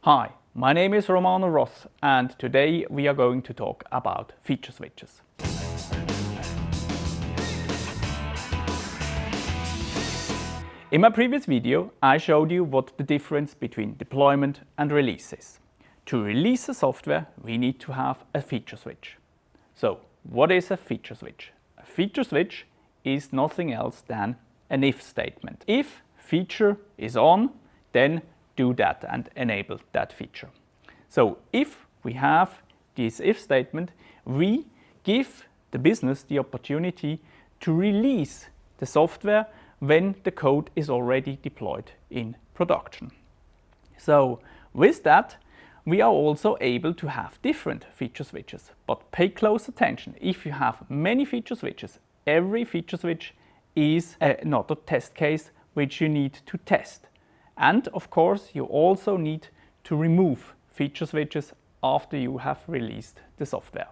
Hi, my name is Romano Roth and today we are going to talk about feature switches. In my previous video, I showed you what the difference between deployment and release is. To release a software, we need to have a feature switch. So, what is a feature switch? A feature switch is nothing else than an if statement. If feature is on, then do that and enable that feature. So if we have this if statement, we give the business the opportunity to release the software when the code is already deployed in production. So with that, we are also able to have different feature switches. But pay close attention. If you have many feature switches, every feature switch is another test case which you need to test. And of course, you also need to remove feature switches after you have released the software.